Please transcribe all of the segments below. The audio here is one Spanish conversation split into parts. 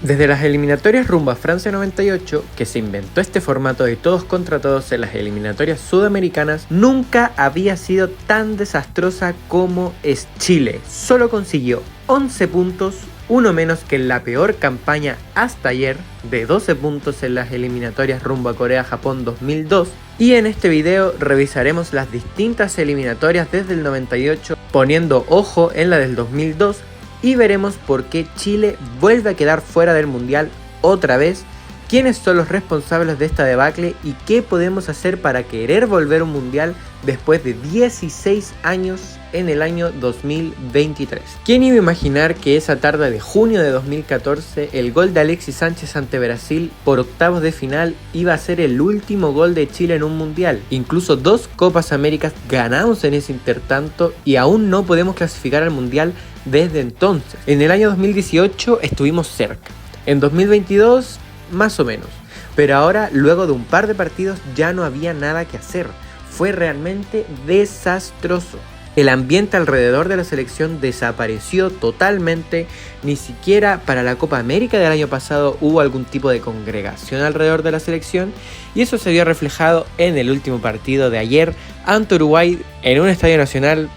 Desde las eliminatorias rumbo a Francia 98, que se inventó este formato de todos contra todos en las eliminatorias sudamericanas, nunca había sido tan desastrosa como es Chile. Solo consiguió 11 puntos, uno menos que en la peor campaña hasta ayer, de 12 puntos en las eliminatorias rumbo a Corea-Japón 2002. Y en este video revisaremos las distintas eliminatorias desde el 98, poniendo ojo en la del 2002, y veremos por qué Chile vuelve a quedar fuera del mundial otra vez, quiénes son los responsables de esta debacle y qué podemos hacer para querer volver a un mundial después de 16 años en el año 2023. ¿Quién iba a imaginar que esa tarde de junio de 2014 el gol de Alexis Sánchez ante Brasil por octavos de final iba a ser el último gol de Chile en un mundial? Incluso 2 Copas Américas ganamos en ese intertanto y aún no podemos clasificar al mundial desde entonces. En el año 2018 estuvimos cerca, en 2022 más o menos, pero ahora luego de un par de partidos ya no había nada que hacer. Fue realmente desastroso. El ambiente alrededor de la selección desapareció totalmente, ni siquiera para la Copa América del año pasado hubo algún tipo de congregación alrededor de la selección, y eso se vio reflejado en el último partido de ayer ante Uruguay en un estadio nacional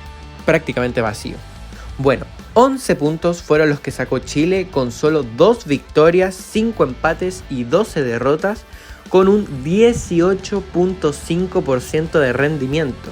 prácticamente vacío. Bueno, 11 puntos fueron los que sacó Chile con solo 2 victorias, 5 empates y 12 derrotas, con un 18.5% de rendimiento.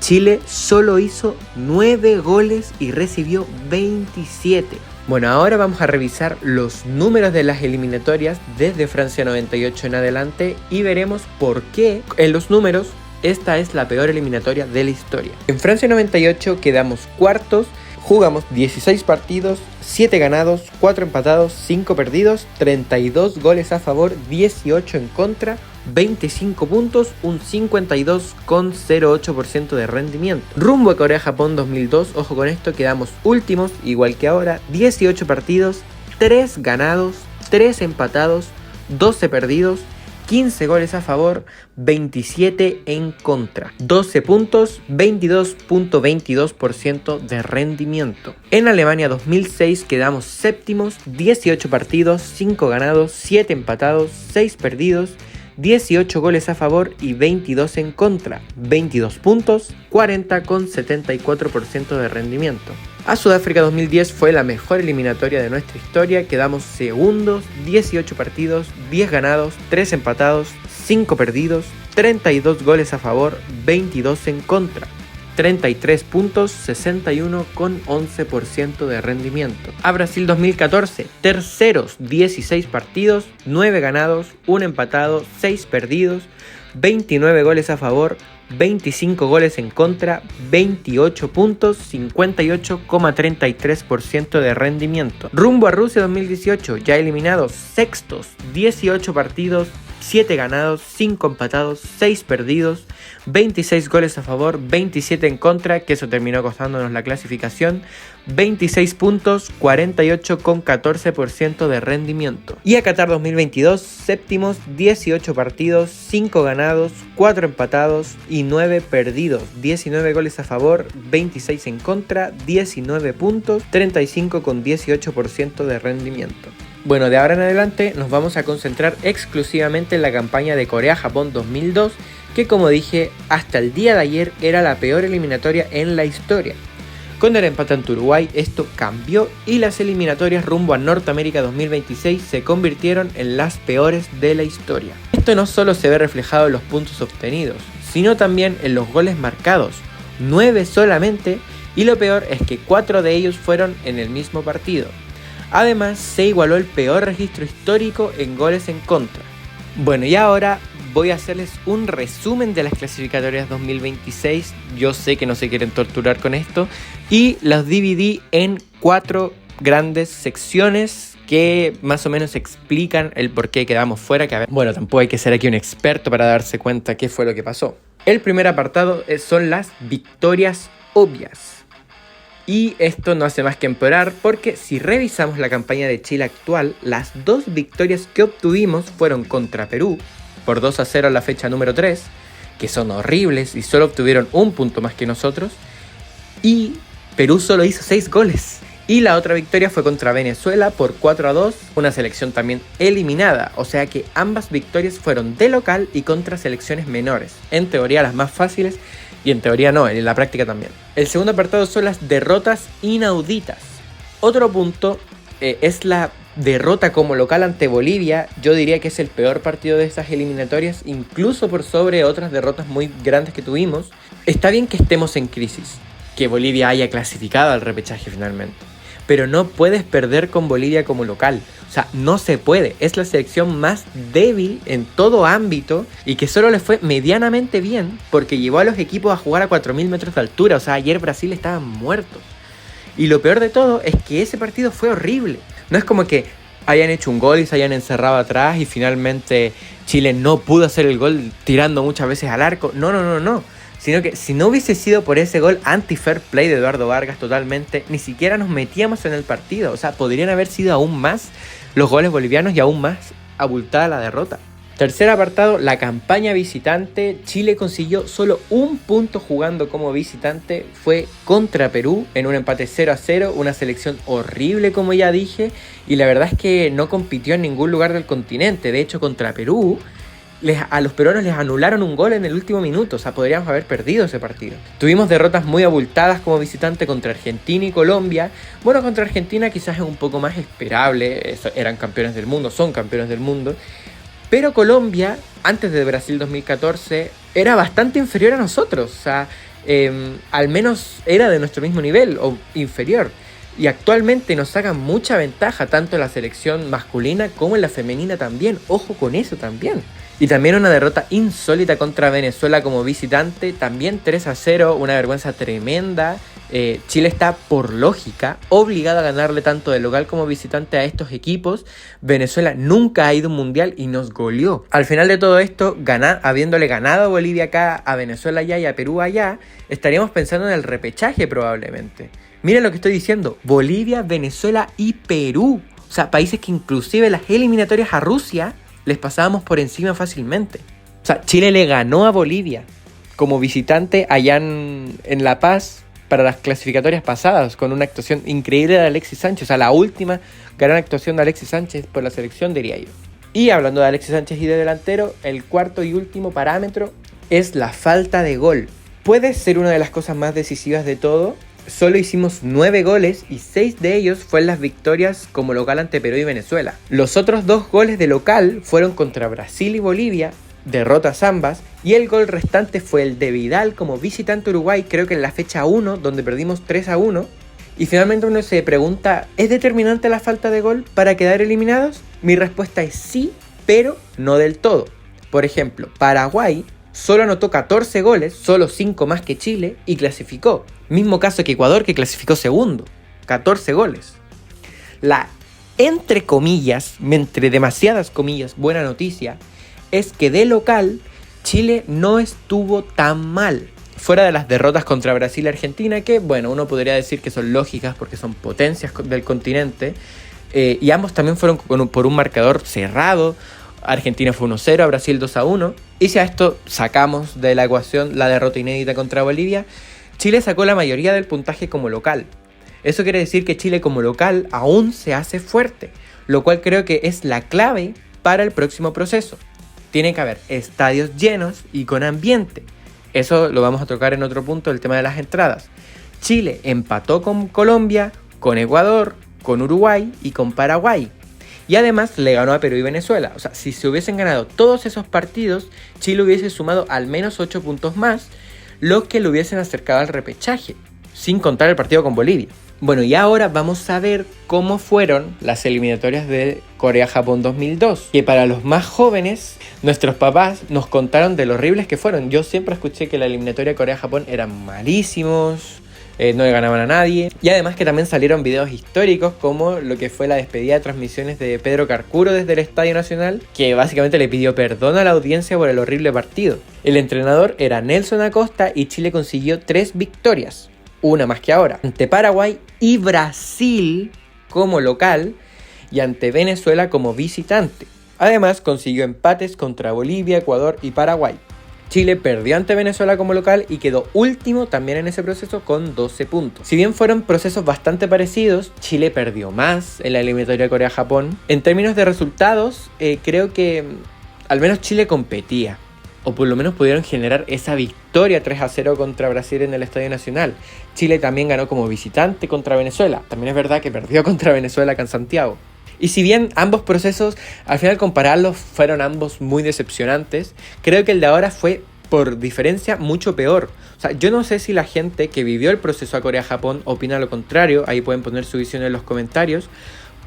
Chile solo hizo 9 goles y recibió 27. Bueno, ahora vamos a revisar los números de las eliminatorias desde Francia 98 en adelante y veremos por qué en los números esta es la peor eliminatoria de la historia. En Francia 98 quedamos cuartos. Jugamos 16 partidos, 7 ganados, 4 empatados, 5 perdidos, 32 goles a favor, 18 en contra, 25 puntos, un 52,08% de rendimiento. Rumbo a Corea-Japón 2002, ojo con esto, quedamos últimos, igual que ahora, 18 partidos, 3 ganados, 3 empatados, 12 perdidos, 15 goles a favor, 27 en contra, 12 puntos, 22.22% de rendimiento. En Alemania 2006 quedamos séptimos, 18 partidos, 5 ganados, 7 empatados, 6 perdidos, 18 goles a favor y 22 en contra, 22 puntos, 40,74% de rendimiento. A Sudáfrica 2010 fue la mejor eliminatoria de nuestra historia, quedamos segundos, 18 partidos, 10 ganados, 3 empatados, 5 perdidos, 32 goles a favor, 22 en contra, 33 puntos, 61,11% de rendimiento. A Brasil 2014, terceros, 16 partidos, 9 ganados, 1 empatado, 6 perdidos, 29 goles a favor, 25 goles en contra, 28 puntos, 58,33% de rendimiento. Rumbo a Rusia 2018, ya eliminados, sextos, 18 partidos, 7 ganados, 5 empatados, 6 perdidos, 26 goles a favor, 27 en contra, que eso terminó costándonos la clasificación, 26 puntos, 48,14% de rendimiento. Y a Qatar 2022, séptimos, 18 partidos, 5 ganados, 4 empatados y 9 perdidos, 19 goles a favor, 26 en contra, 19 puntos, 35,18% de rendimiento. Bueno, de ahora en adelante nos vamos a concentrar exclusivamente en la campaña de Corea-Japón 2002, que como dije, hasta el día de ayer era la peor eliminatoria en la historia. Con el empate ante Uruguay esto cambió y las eliminatorias rumbo a Norteamérica 2026 se convirtieron en las peores de la historia. Esto no solo se ve reflejado en los puntos obtenidos, sino también en los goles marcados, 9 solamente, y lo peor es que 4 de ellos fueron en el mismo partido. Además, se igualó el peor registro histórico en goles en contra. Bueno, y ahora voy a hacerles un resumen de las clasificatorias 2026. Yo sé que no se quieren torturar con esto. Y las dividí en 4 grandes secciones que más o menos explican el por qué quedamos fuera. Bueno, tampoco hay que ser aquí un experto para darse cuenta qué fue lo que pasó. El primer apartado son las victorias obvias. Y esto no hace más que empeorar porque si revisamos la campaña de Chile actual, las 2 victorias que obtuvimos fueron contra Perú, por 2-0 en la fecha número 3, que son horribles y solo obtuvieron un punto más que nosotros, y Perú solo hizo 6 goles. Y la otra victoria fue contra Venezuela por 4-2, una selección también eliminada, o sea que ambas victorias fueron de local y contra selecciones menores, en teoría las más fáciles y en teoría no, en la práctica también. El segundo apartado son las derrotas inauditas. Otro punto es la derrota como local ante Bolivia. Yo diría que es el peor partido de estas eliminatorias, incluso por sobre otras derrotas muy grandes que tuvimos. Está bien que estemos en crisis, que Bolivia haya clasificado al repechaje finalmente, pero no puedes perder con Bolivia como local. O sea, no se puede. Es la selección más débil en todo ámbito y que solo le fue medianamente bien porque llevó a los equipos a jugar a 4.000 metros de altura. O sea, ayer Brasil estaba muerto. Y lo peor de todo es que ese partido fue horrible. No es como que hayan hecho un gol y se hayan encerrado atrás y finalmente Chile no pudo hacer el gol tirando muchas veces al arco. No. Sino que si no hubiese sido por ese gol anti-fair play de Eduardo Vargas totalmente, ni siquiera nos metíamos en el partido. O sea, podrían haber sido aún más los goles bolivianos y aún más abultada la derrota. Tercer apartado, la campaña visitante. Chile consiguió solo un punto jugando como visitante. Fue contra Perú en un empate 0-0. Una selección horrible, como ya dije. Y la verdad es que no compitió en ningún lugar del continente. De hecho, contra Perú, a los peruanos les anularon un gol en el último minuto. O sea, podríamos haber perdido ese partido. Tuvimos derrotas muy abultadas como visitante contra Argentina y Colombia. Bueno, contra Argentina quizás es un poco más esperable. Eran campeones del mundo, son campeones del mundo. Pero Colombia, antes de Brasil 2014, era bastante inferior a nosotros. O sea, al menos era de nuestro mismo nivel o inferior. Y actualmente nos sacan mucha ventaja, tanto en la selección masculina como en la femenina también. Ojo con eso también. Y también una derrota insólita contra Venezuela como visitante, también 3-0, una vergüenza tremenda. Chile está, por lógica, obligado a ganarle tanto de local como visitante a estos equipos. Venezuela nunca ha ido a un mundial y nos goleó. Al final de todo esto, habiéndole ganado a Bolivia acá, a Venezuela allá y a Perú allá, estaríamos pensando en el repechaje probablemente. Miren lo que estoy diciendo, Bolivia, Venezuela y Perú. O sea, países que inclusive las eliminatorias a Rusia les pasábamos por encima fácilmente. O sea, Chile le ganó a Bolivia como visitante allá en La Paz para las clasificatorias pasadas, con una actuación increíble de Alexis Sánchez. O sea, la última gran actuación de Alexis Sánchez por la selección, diría yo. Y hablando de Alexis Sánchez y de delantero, el cuarto y último parámetro es la falta de gol. Puede ser una de las cosas más decisivas de todo. Solo hicimos 9 goles y 6 de ellos fueron las victorias como local ante Perú y Venezuela. Los otros 2 goles de local fueron contra Brasil y Bolivia, derrotas ambas, y el gol restante fue el de Vidal como visitante Uruguay, creo que en la fecha 1, donde perdimos 3-1. Y finalmente uno se pregunta, ¿es determinante la falta de gol para quedar eliminados? Mi respuesta es sí, pero no del todo. Por ejemplo, Paraguay solo anotó 14 goles, solo 5 más que Chile, y clasificó. Mismo caso que Ecuador, que clasificó segundo. 14 goles. La, entre comillas, entre demasiadas comillas, buena noticia, es que de local, Chile no estuvo tan mal. Fuera de las derrotas contra Brasil y Argentina, que, bueno, uno podría decir que son lógicas porque son potencias del continente, y ambos también fueron por un marcador cerrado. Argentina fue 1-0, a Brasil 2-1. Y si a esto sacamos de la ecuación la derrota inédita contra Bolivia, Chile sacó la mayoría del puntaje como local. Eso quiere decir que Chile como local aún se hace fuerte, lo cual creo que es la clave para el próximo proceso. Tiene que haber estadios llenos y con ambiente. Eso lo vamos a tocar en otro punto, el tema de las entradas. Chile empató con Colombia, con Ecuador, con Uruguay y con Paraguay. Y además le ganó a Perú y Venezuela. O sea, si se hubiesen ganado todos esos partidos, Chile hubiese sumado al menos 8 puntos más, lo que lo hubiesen acercado al repechaje, sin contar el partido con Bolivia. Bueno, y ahora vamos a ver cómo fueron las eliminatorias de Corea-Japón 2002. Que para los más jóvenes, nuestros papás nos contaron de lo horribles que fueron. Yo siempre escuché que la eliminatoria de Corea-Japón eran malísimos, no le ganaban a nadie. Y además que también salieron videos históricos como lo que fue la despedida de transmisiones de Pedro Carcuro desde el Estadio Nacional, que básicamente le pidió perdón a la audiencia por el horrible partido. El entrenador era Nelson Acosta y Chile consiguió 3 victorias, una más que ahora, ante Paraguay y Brasil como local y ante Venezuela como visitante. Además consiguió empates contra Bolivia, Ecuador y Paraguay. Chile perdió ante Venezuela como local y quedó último también en ese proceso con 12 puntos. Si bien fueron procesos bastante parecidos, Chile perdió más en la eliminatoria de Corea-Japón. En términos de resultados, creo que al menos Chile competía, o por lo menos pudieron generar esa victoria 3-0 contra Brasil en el Estadio Nacional. Chile también ganó como visitante contra Venezuela. También es verdad que perdió contra Venezuela acá en Santiago. Y si bien ambos procesos, al final compararlos, fueron ambos muy decepcionantes, creo que el de ahora fue, por diferencia, mucho peor. O sea, yo no sé si la gente que vivió el proceso a Corea-Japón opina lo contrario, ahí pueden poner su visión en los comentarios,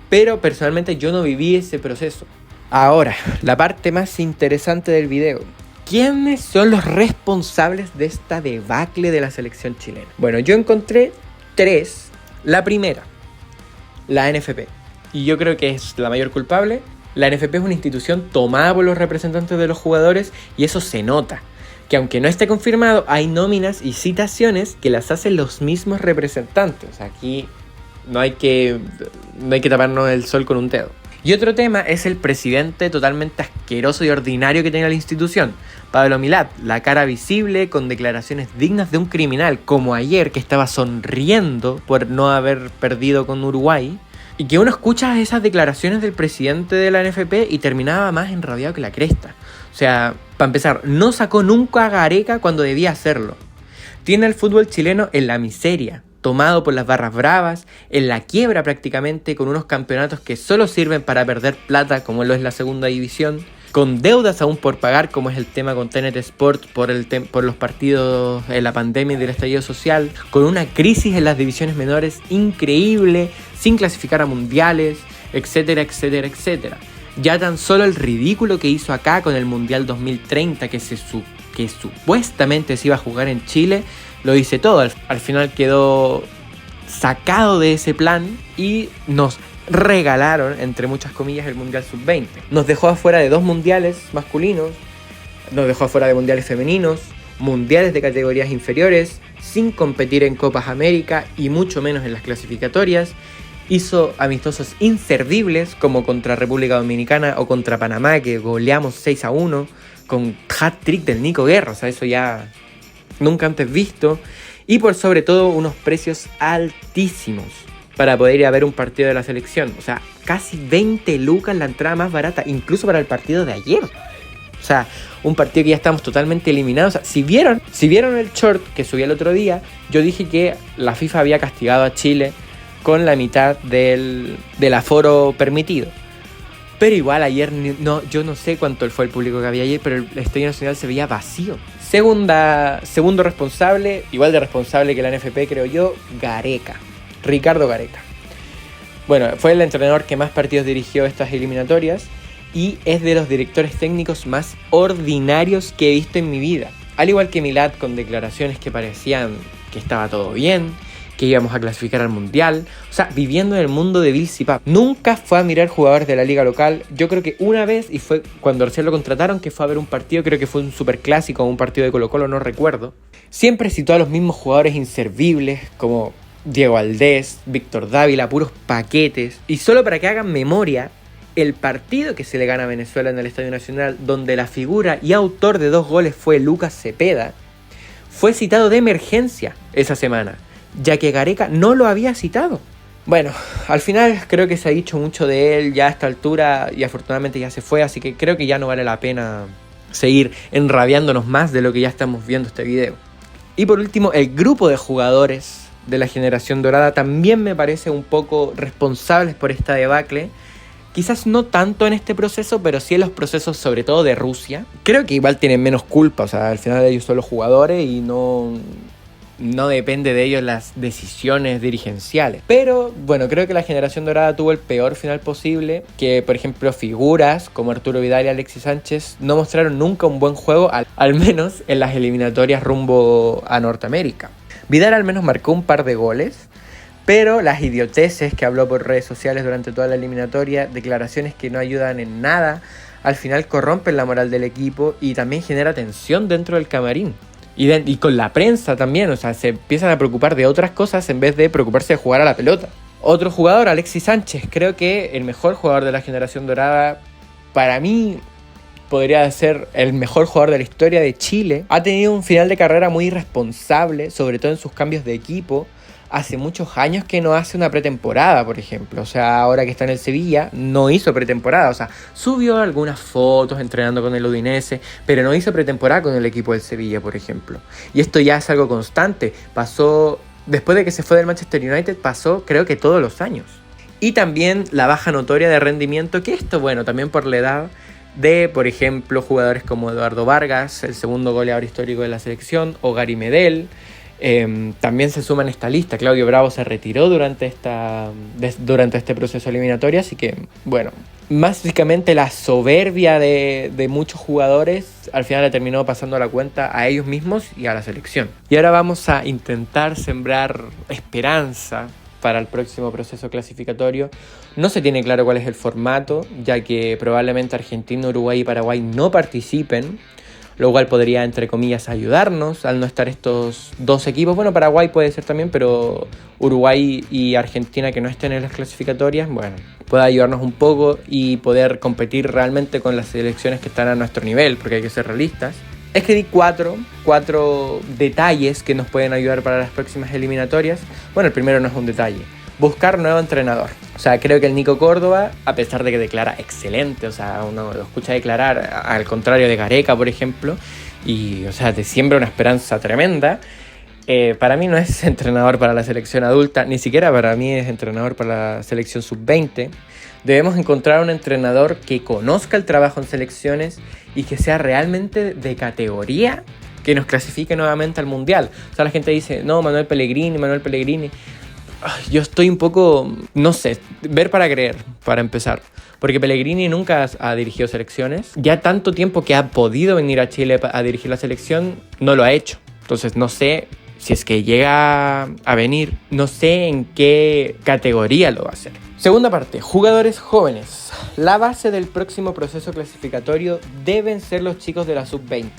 pero personalmente yo no viví ese proceso. Ahora, la parte más interesante del video. ¿Quiénes son los responsables de esta debacle de la selección chilena? Bueno, yo encontré 3. La primera, la NFP. Y yo creo que es la mayor culpable. La NFP es una institución tomada por los representantes de los jugadores y eso se nota. Que aunque no esté confirmado, hay nóminas y citaciones que las hacen los mismos representantes. O sea, aquí no hay que taparnos el sol con un dedo. Y otro tema es el presidente totalmente asqueroso y ordinario que tiene la institución. Pablo Milad, la cara visible con declaraciones dignas de un criminal, como ayer que estaba sonriendo por no haber perdido con Uruguay. Y que uno escucha esas declaraciones del presidente de la NFP y terminaba más enrabiado que la cresta. O sea, para empezar, no sacó nunca a Gareca cuando debía hacerlo. Tiene al fútbol chileno en la miseria, tomado por las barras bravas, en la quiebra prácticamente, con unos campeonatos que solo sirven para perder plata, como lo es la segunda división, con deudas aún por pagar, como es el tema con TNT Sport por los partidos en la pandemia y del estallido social, con una crisis en las divisiones menores increíble, sin clasificar a mundiales, etcétera, etcétera, etcétera. Ya tan solo el ridículo que hizo acá con el Mundial 2030, que supuestamente se iba a jugar en Chile, lo dice todo. Al final quedó sacado de ese plan y nos regalaron, entre muchas comillas, el Mundial Sub-20. Nos dejó afuera de 2 mundiales masculinos, nos dejó afuera de mundiales femeninos, mundiales de categorías inferiores, sin competir en Copas América y mucho menos en las clasificatorias. Hizo amistosos inservibles como contra República Dominicana o contra Panamá, que goleamos 6-1 con hat-trick del Nico Guerra. O sea, eso ya nunca antes visto. Y por sobre todo unos precios altísimos para poder ir a ver un partido de la selección. O sea, casi 20 lucas la entrada más barata, incluso para el partido de ayer. O sea, un partido que ya estamos totalmente eliminados. O sea, si vieron el short que subí el otro día, yo dije que la FIFA había castigado a Chile con la mitad del aforo permitido. Pero igual ayer, yo no sé cuánto fue el público que había ayer, pero el Estadio Nacional se veía vacío. Segundo responsable, igual de responsable que la NFP, creo yo, Gareca. Ricardo Gareca. Bueno, fue el entrenador que más partidos dirigió estas eliminatorias y es de los directores técnicos más ordinarios que he visto en mi vida. Al igual que Milad, con declaraciones que parecían que estaba todo bien, que íbamos a clasificar al mundial. O sea, viviendo en el mundo de Bills y Pap. Nunca fue a mirar jugadores de la liga local. Yo creo que una vez, y fue cuando recién lo contrataron, que fue a ver un partido, creo que fue un superclásico o un partido de Colo-Colo, no recuerdo. Siempre citó a los mismos jugadores inservibles, como Diego Valdés, Víctor Dávila, puros paquetes. Y solo para que hagan memoria, el partido que se le gana a Venezuela en el Estadio Nacional, donde la figura y autor de 2 goles fue Lucas Cepeda, fue citado de emergencia esa semana, ya que Gareca no lo había citado. Bueno, al final creo que se ha dicho mucho de él ya a esta altura y afortunadamente ya se fue, así que creo que ya no vale la pena seguir enrabiándonos más de lo que ya estamos viendo este video. Y por último, el grupo de jugadores de la generación dorada también me parece un poco responsables por esta debacle. Quizás no tanto en este proceso, pero sí en los procesos sobre todo de Rusia. Creo que igual tienen menos culpa, o sea, al final ellos son los jugadores y no depende de ellos las decisiones dirigenciales. Pero bueno, creo que la generación dorada tuvo el peor final posible, que por ejemplo figuras como Arturo Vidal y Alexis Sánchez no mostraron nunca un buen juego, al menos en las eliminatorias rumbo a Norteamérica. Vidal al menos marcó un par de goles, pero las idioteces que habló por redes sociales durante toda la eliminatoria, declaraciones que no ayudan en nada, al final corrompen la moral del equipo y también genera tensión dentro del camarín. Y con la prensa también, o sea, se empiezan a preocupar de otras cosas en vez de preocuparse de jugar a la pelota. Otro jugador, Alexis Sánchez, creo que el mejor jugador de la generación dorada, para mí, podría ser el mejor jugador de la historia de Chile. Ha tenido un final de carrera muy irresponsable, sobre todo en sus cambios de equipo. Hace muchos años que no hace una pretemporada, por ejemplo. O sea, ahora que está en el Sevilla, no hizo pretemporada. O sea, subió algunas fotos entrenando con el Udinese, pero no hizo pretemporada con el equipo del Sevilla, por ejemplo. Y esto ya es algo constante. Pasó, después de que se fue del Manchester United, pasó creo que todos los años. Y también la baja notoria de rendimiento, que esto, bueno, también por la edad de, por ejemplo, jugadores como Eduardo Vargas, el segundo goleador histórico de la selección, o Gary Medel. También se suma en esta lista. Claudio Bravo se retiró durante este proceso eliminatorio, así que, bueno, básicamente la soberbia de muchos jugadores al final le terminó pasando la cuenta a ellos mismos y a la selección. Y ahora vamos a intentar sembrar esperanza para el próximo proceso clasificatorio. No se tiene claro cuál es el formato, ya que probablemente Argentina, Uruguay y Paraguay no participen, lo cual podría, entre comillas, ayudarnos al no estar estos dos equipos. Bueno, Paraguay puede ser también, pero Uruguay y Argentina que no estén en las clasificatorias, bueno, puede ayudarnos un poco y poder competir realmente con las selecciones que están a nuestro nivel, porque hay que ser realistas. Escribí cuatro detalles que nos pueden ayudar para las próximas eliminatorias. Bueno, el primero no es un detalle. Buscar nuevo entrenador. O sea, creo que el Nico Córdoba, a pesar de que declara excelente, o sea, uno lo escucha declarar al contrario de Gareca, por ejemplo, y, o sea, te siembra una esperanza tremenda. Para mí no es entrenador para la selección adulta, ni siquiera para mí es entrenador para la selección sub-20. Debemos encontrar un entrenador que conozca el trabajo en selecciones y que sea realmente de categoría, que nos clasifique nuevamente al Mundial. O sea, la gente dice, no, Manuel Pellegrini. Yo estoy un poco, no sé, ver para creer, para empezar. Porque Pellegrini nunca ha dirigido selecciones. Ya tanto tiempo que ha podido venir a Chile a dirigir la selección, no lo ha hecho. Entonces no sé si es que llega a venir, no sé en qué categoría lo va a hacer. Segunda parte, jugadores jóvenes. La base del próximo proceso clasificatorio deben ser los chicos de la sub-20.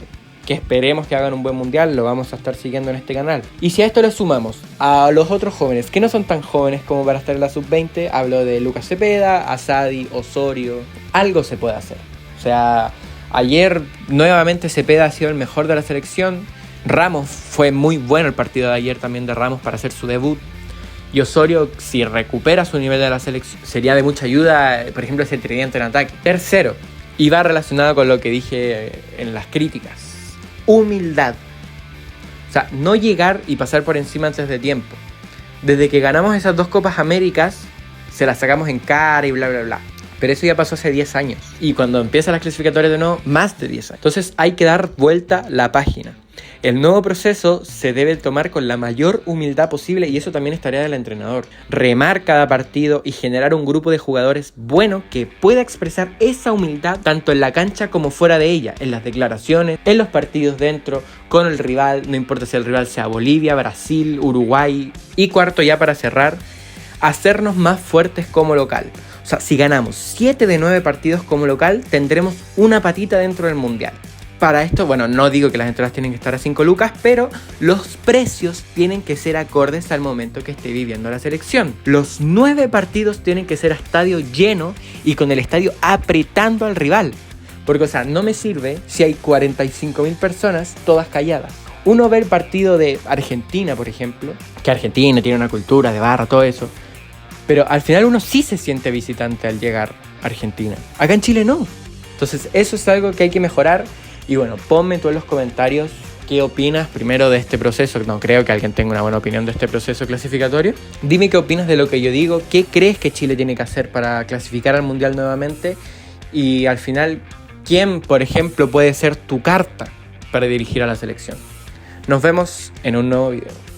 Que esperemos que hagan un buen mundial, lo vamos a estar siguiendo en este canal. Y si a esto le sumamos a los otros jóvenes que no son tan jóvenes como para estar en la sub-20, hablo de Lucas Cepeda, Asadi, Osorio, algo se puede hacer. O sea, ayer nuevamente Cepeda ha sido el mejor de la selección. Ramos, fue muy bueno el partido de ayer también de Ramos para hacer su debut. Y Osorio, si recupera su nivel de la selección, sería de mucha ayuda, por ejemplo, ese tridente en ataque. Tercero, y va relacionado con lo que dije en las críticas. Humildad. O sea, no llegar y pasar por encima antes de tiempo. Desde que ganamos esas 2 Copas Américas, se las sacamos en cara y bla, bla, bla. Pero eso ya pasó hace 10 años. Y cuando empiezan las clasificatorias de nuevo, más de 10 años. Entonces hay que dar vuelta la página. El nuevo proceso se debe tomar con la mayor humildad posible y eso también es tarea del entrenador. Remar cada partido y generar un grupo de jugadores bueno que pueda expresar esa humildad tanto en la cancha como fuera de ella, en las declaraciones, en los partidos dentro, con el rival, no importa si el rival sea Bolivia, Brasil, Uruguay. Y cuarto, ya para cerrar, hacernos más fuertes como local. O sea, si ganamos 7 de 9 partidos como local, tendremos una patita dentro del Mundial. Para esto, bueno, no digo que las entradas tienen que estar a 5 lucas, pero los precios tienen que ser acordes al momento que esté viviendo la selección. Los 9 partidos tienen que ser a estadio lleno y con el estadio apretando al rival. Porque, o sea, no me sirve si hay 45.000 personas todas calladas. Uno ve el partido de Argentina, por ejemplo, que Argentina tiene una cultura de barra, todo eso. Pero al final uno sí se siente visitante al llegar a Argentina. Acá en Chile no. Entonces eso es algo que hay que mejorar. Y bueno, ponme tú en los comentarios qué opinas primero de este proceso. No creo que alguien tenga una buena opinión de este proceso clasificatorio. Dime qué opinas de lo que yo digo. ¿Qué crees que Chile tiene que hacer para clasificar al Mundial nuevamente? Y al final, ¿quién, por ejemplo, puede ser tu carta para dirigir a la selección? Nos vemos en un nuevo video.